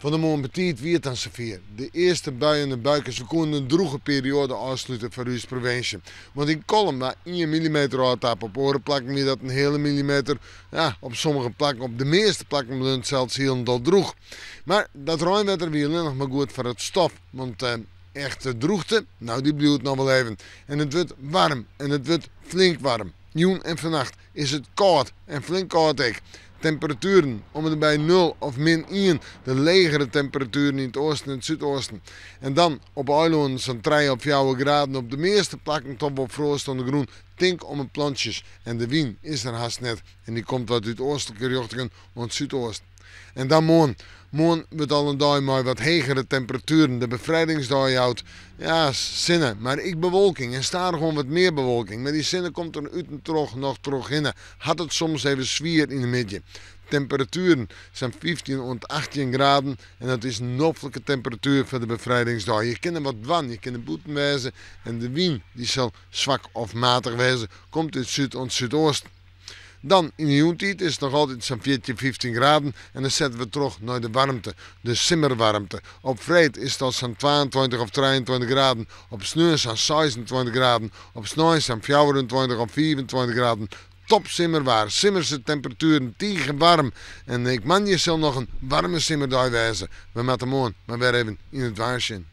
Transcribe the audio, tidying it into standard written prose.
Van de morgen betiet wie het dan zoveel. De eerste buien in de buik we konden een droege periode afsluiten voor uw provincie. Want in Kolm waar 1 mm aantap op oren plakken we dat een hele millimeter. Ja, op sommige plakken, op de meeste plakken we het zelfs heel droeg. Maar dat regenwetter weer nog maar goed voor het stof. Want echte droogte, nou die blijft nog wel even. En het wordt warm en het wordt flink warm. Joen en vannacht is het koud en flink koud ook. Temperaturen om het bij 0 of -1, de legere temperaturen in het oosten en het zuidoosten. En dan op eilanden zo'n 3 of 4 graden op de meeste plakken toch wel frost en groen. Tink om het plantjes. En de wind is er haast net. En die komt uit het oostelijke richting en het zuidoosten. En dan morgen. Morgen wordt al een dag met wat hogere temperaturen. De bevrijdingsdag houdt, ja, zinnen. Maar ik bewolking en staar gewoon wat meer bewolking. Maar die zinnen komt er uit en nog in. Had het soms even zwier in de midden. Temperaturen zijn 15 en 18 graden. En dat is een noffelijke temperatuur voor de bevrijdingsdag. Je kunt er wat van, je kunt er boeten wezen. En de wind die zal zwak of matig wezen. Komt uit zuid en zuidoosten. Dan in de joentijd is het nog altijd zo'n 14, 15 graden en dan zetten we terug naar de warmte, de simmerwarmte. Op vrijdag is het al zo'n 22 of 23 graden, op sneeuw zo'n 26 graden, op sneeuw zo'n 24 of 25 graden. Top simmerwaar, simmerse temperaturen, tegen warm. En ik man je zal nog een warme simmerdag wijzen. We moeten morgen maar weer even in het waarschuwen.